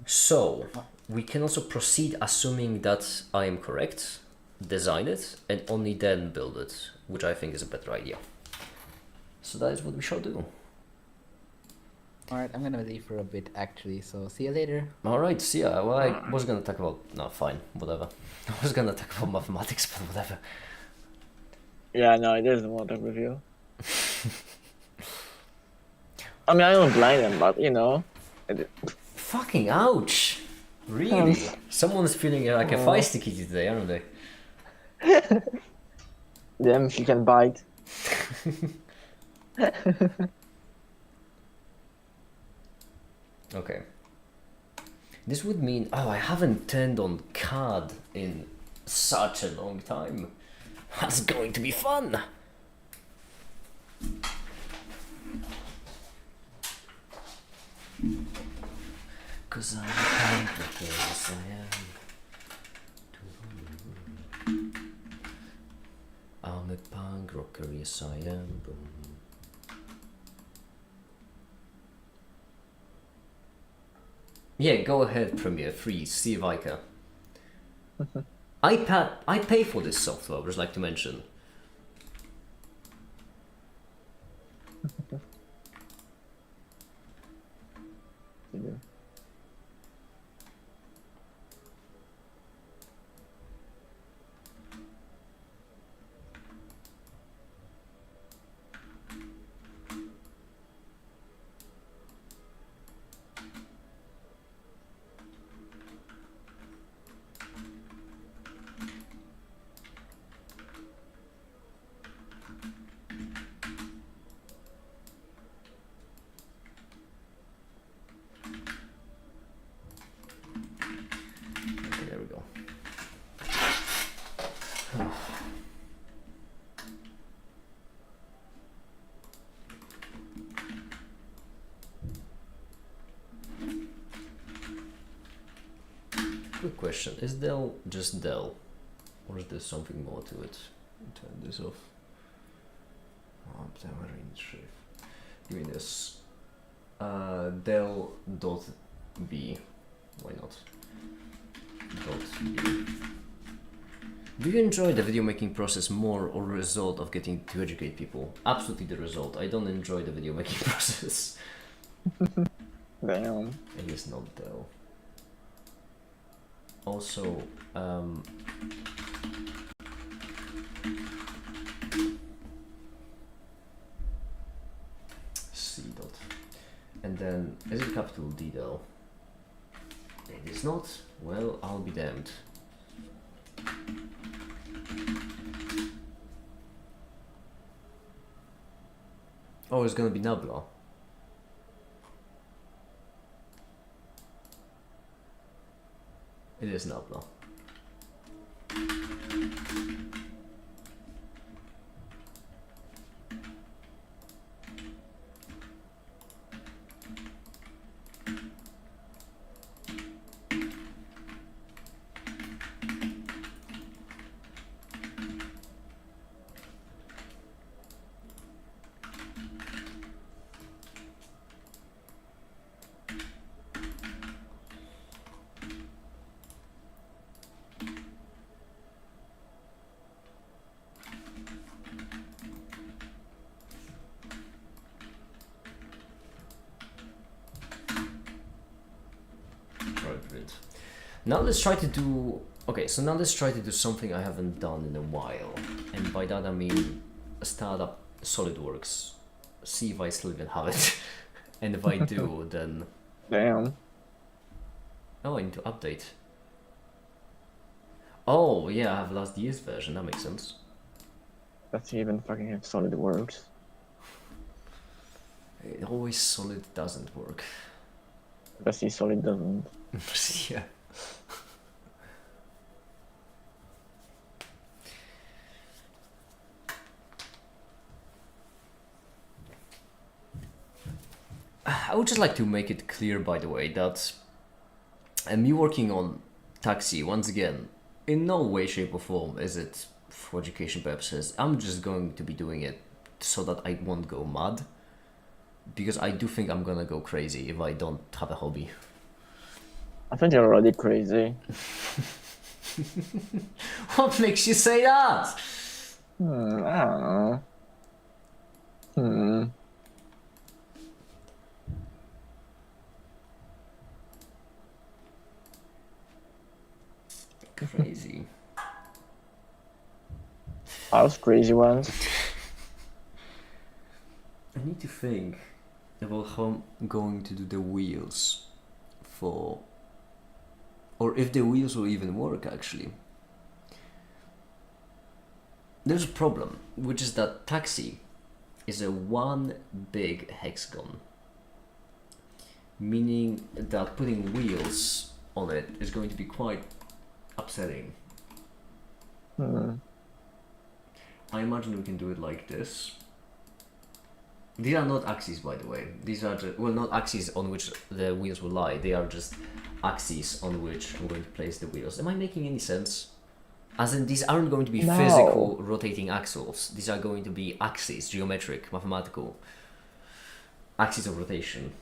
So, we can also proceed assuming that I am correct, design it, and only then build it, which I think is a better idea. So that is what we shall do. Alright, I'm gonna leave for a bit actually, so see you later. Alright, see ya. Well, I was gonna talk about... No, fine, whatever. I was gonna talk about mathematics, but whatever. Yeah, no, it doesn't want to review. I mean, I don't blame them, but you know. Fucking ouch! Really? Someone's feeling like a feisty kitty today, aren't they? Them, she can bite. Okay. This would mean... Oh, I haven't turned on CAD in such a long time. That's going to be fun! Cause I'm a punk rocker, yes I am. I'm a punk rocker, yes I am. Boom. Yeah, go ahead, Premiere, freeze, see if I can. I pay for this software, I would just like to mention. Quick question: is Dell just Dell, or is there something more to it? Turn this off. Give me this. Del.b. Why not? .b. Do you enjoy the video making process more or result of getting to educate people? Absolutely the result. I don't enjoy the video making process. Damn. It is not Del. Also, C dot. And then, is it capital D Del? It is not. Well, I'll be damned. Oh, it's gonna be Nabla. It is Nabla. Now let's try to do... Okay, so now let's try to do something I haven't done in a while. And by that I mean start up SolidWorks. See if I still even have it. And if I do, then... Damn. Oh, I need to update. Oh, yeah, I have last year's version, that makes sense. That's even fucking have SolidWorks. It always solid doesn't work. Let's see, Solid doesn't. Yeah. I would just like to make it clear, by the way, that me working on Taxi, once again, in no way, shape or form is it for education purposes. I'm just going to be doing it so that I won't go mad. Because I do think I'm gonna go crazy if I don't have a hobby. I think you're already crazy. What makes you say that? I don't know. Crazy. I was crazy once. I need to think about how I'm going to do the wheels for... Or if the wheels will even work, actually. There's a problem, which is that Taxi is a one big hexagon. Meaning that putting wheels on it is going to be quite upsetting. I imagine we can do it like this. These are not axes, by the way. These are just, well, not axes on which the wheels will lie. They are just axes on which I'm going to place the wheels. Am I making any sense? As in, these aren't going to be No. physical rotating axles. These are going to be axes, geometric, mathematical axes of rotation.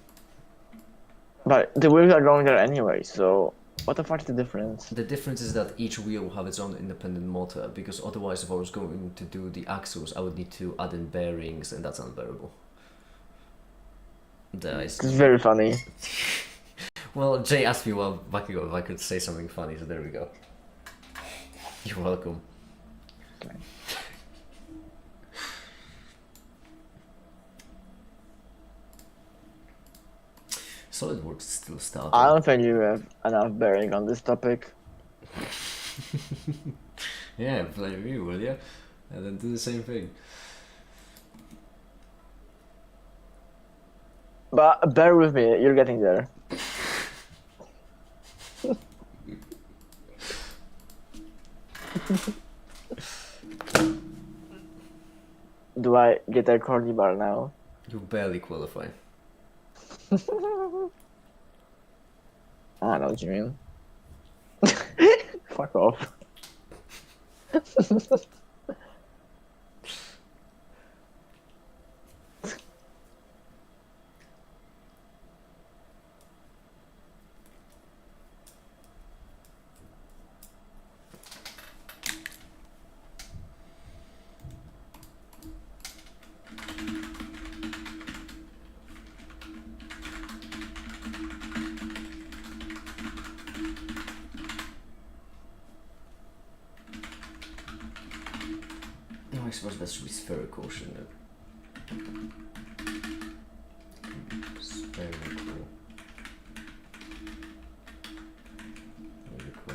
But the wheels are going there anyway, so what the fuck is the difference? The difference is that each wheel will have its own independent motor, because otherwise if I was going to do the axles, I would need to add in bearings, and that's unbearable. It's very funny. Well, Jay asked me a while back ago if I could say something funny, so there we go. You're welcome. Okay. SolidWorks is still starting. I don't think you have enough bearing on this topic. Yeah, blame me, will ya? And then do the same thing. But bear with me, you're getting there. Do I get a corny bar now? You barely qualify. I know what you mean. Fuck off. No, I suppose that should be spherical, shouldn't it? Spherical. Very cool.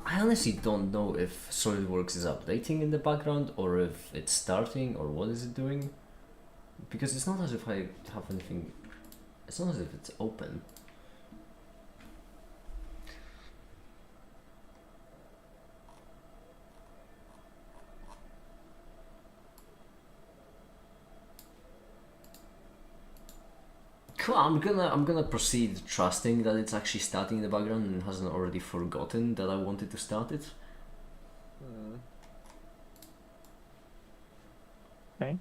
I honestly don't know if SolidWorks is updating in the background or if it's starting or what is it doing. Because it's not as if I have anything. It's not as if it's open. Cool. I'm gonna proceed trusting that it's actually starting in the background and hasn't already forgotten that I wanted to start it. Okay.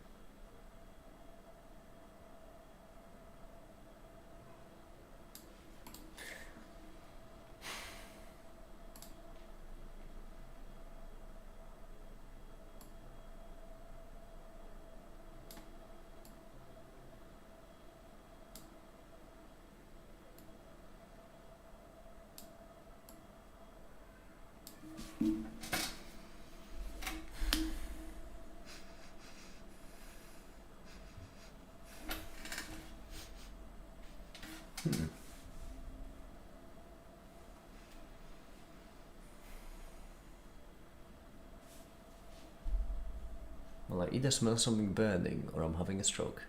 Well, I either smell something burning or I'm having a stroke.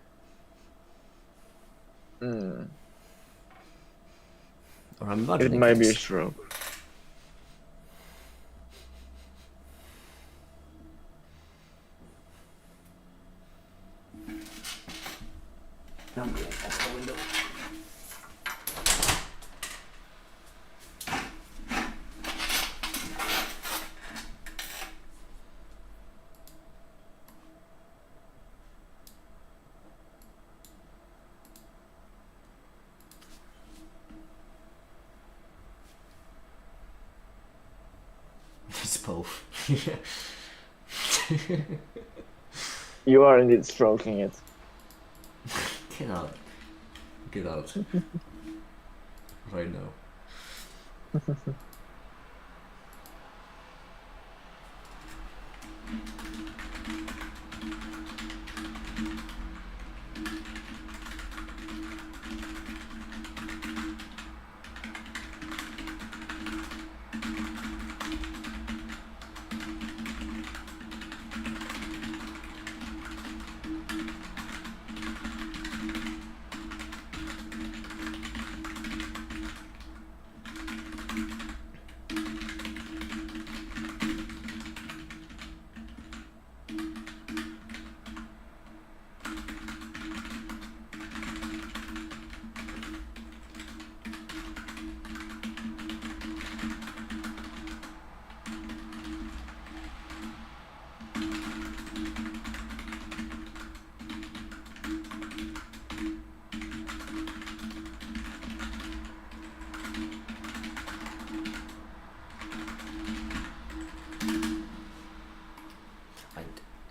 Mm. Or I'm It imagining might be a things. stroke. I'm going off the window. It's both. You are indeed stroking it. Get out. Get out. Right now.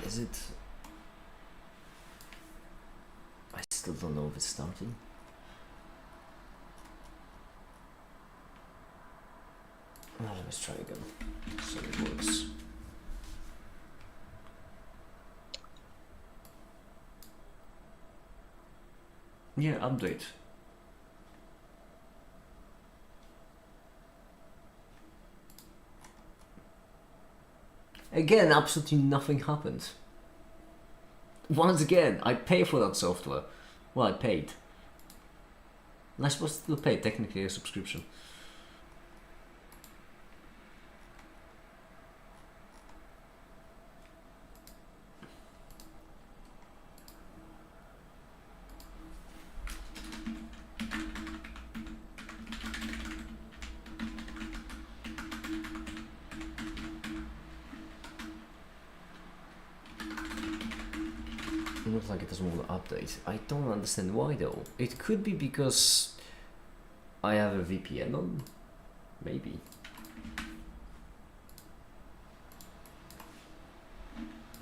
Is it? I still don't know if it's starting. Oh, let's try again. So it works. Yeah, update. Again, absolutely nothing happened. Once again, I pay for that software. Well, I paid. And I supposed to still pay, technically a subscription. It looks like it doesn't want to update. I don't understand why though. It could be because I have a VPN on. Maybe.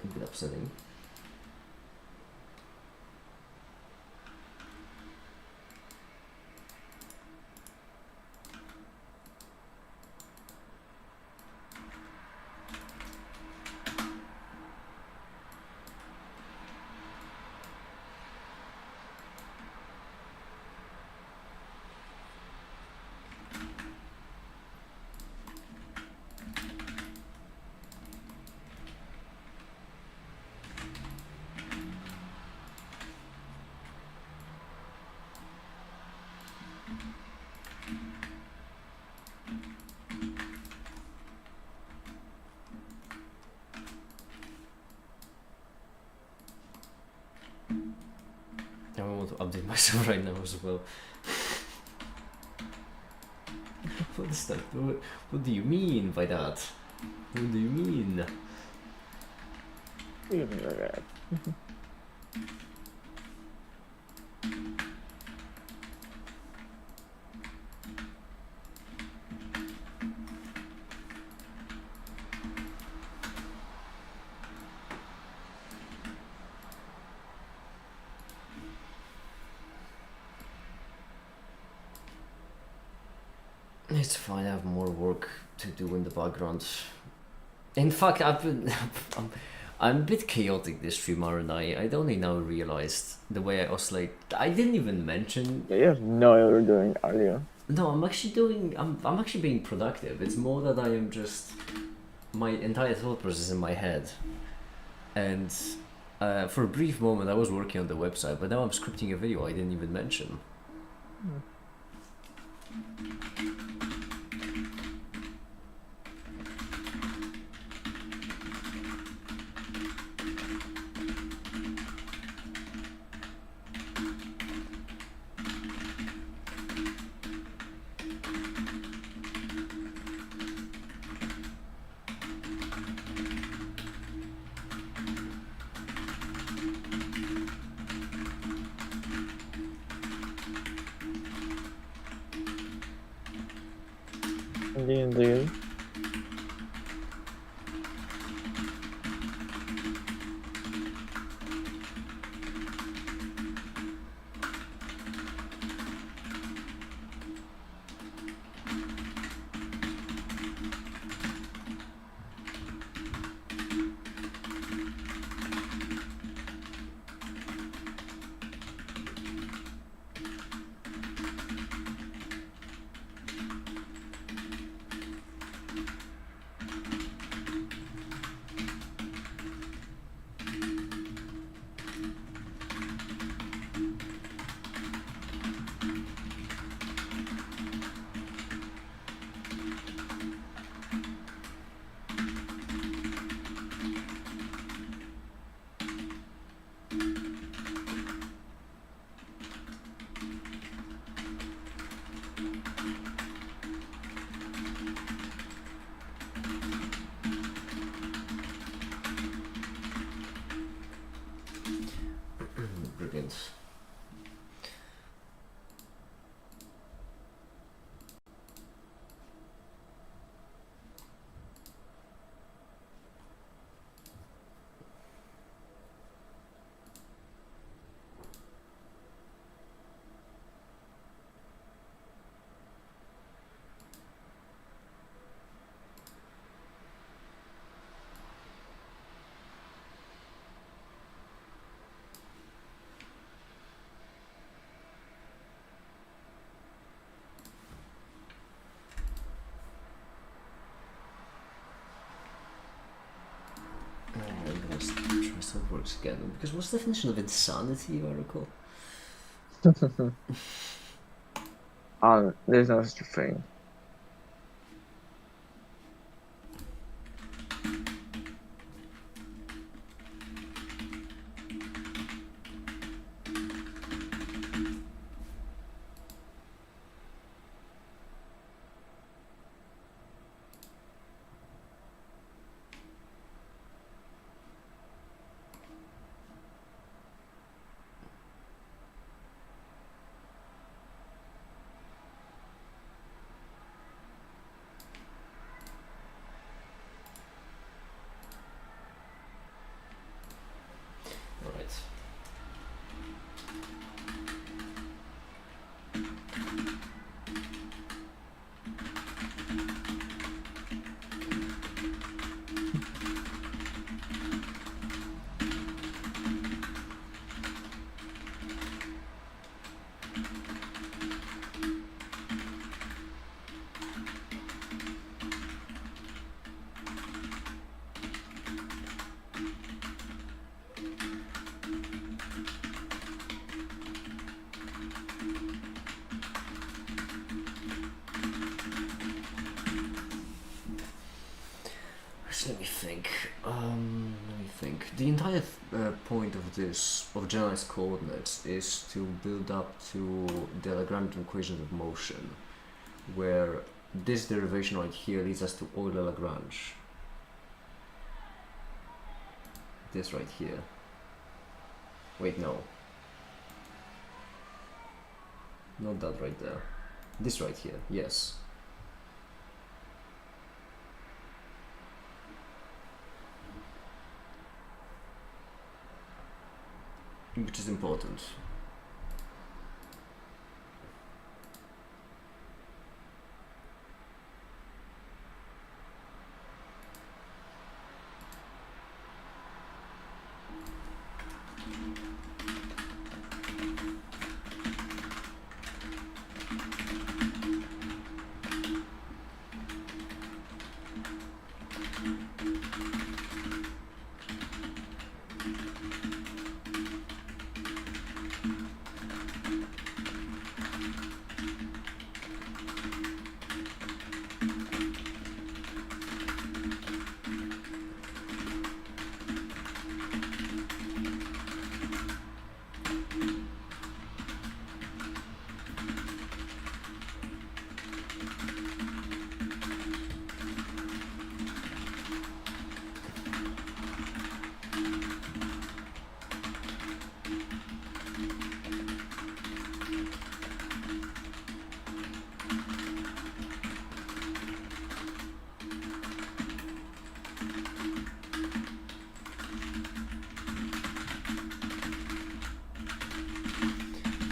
A bit upsetting. I want to update myself right now as well. What is that? What do you mean by that? What do you mean? It's fine, I have more work to do in the background. In fact, I'm a bit chaotic this stream, aren't I? I only now realized the way I oscillate. I didn't even mention. Yeah, you have no idea what you're doing earlier. No, I'm actually doing. I'm actually being productive. It's more that I am just my entire thought process in my head, and for a brief moment I was working on the website, but now I'm scripting a video I didn't even mention. Indeed. works again. Because what's the definition of insanity, if I recall? There's no such thing. Alright. Let me think. Let me think. The entire point of this, of generalized coordinates, is to build up to the Lagrange equations of motion, where this derivation right here leads us to Euler-Lagrange. This right here. Wait, no. Not that right there. This right here, yes. Which is important.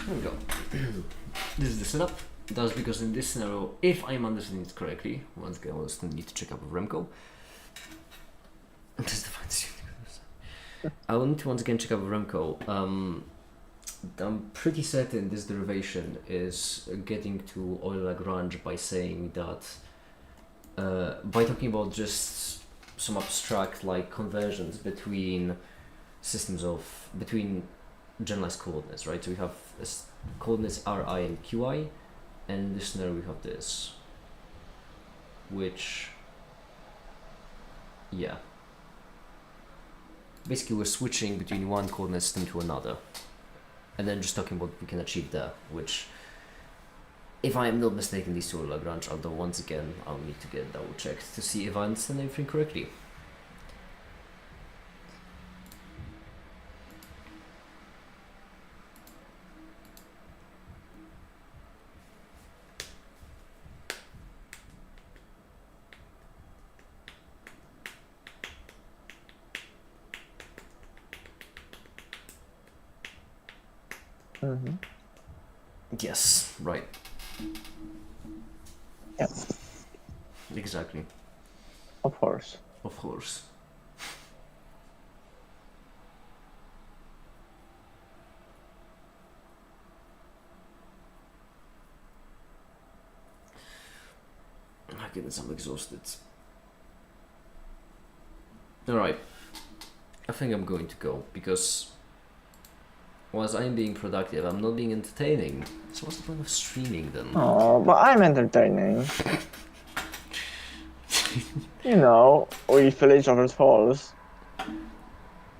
There we go. This is the setup. That's because in this scenario, if I'm understanding it correctly, once again, I'll still need to check up with Remco. Just to find the I will need to once again check up with Remco. I'm pretty certain this derivation is getting to Euler-Lagrange by saying that, by talking about just some abstract like conversions between systems of, between generalized coordinates, right? So we have coordinates Ri and Qi, and in this scenario we have this, which, yeah, basically we're switching between one coordinate system to another, and then just talking about what we can achieve there, which, if I am not mistaken, these two are Lagrange, although once again I'll need to get double checked to see if I understand everything correctly. Mm-hmm. Yes, right. Yeah, Exactly. of course. Of course. My goodness, I'm exhausted. Alright. I think I'm going to go because whilst I'm being productive, I'm not being entertaining. So what's the point of streaming then? Oh, but I'm entertaining. You know, we fill each other's holes.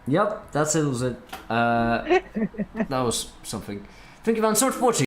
Yep, that settles it. That was something. Thank you, man, so much for watching.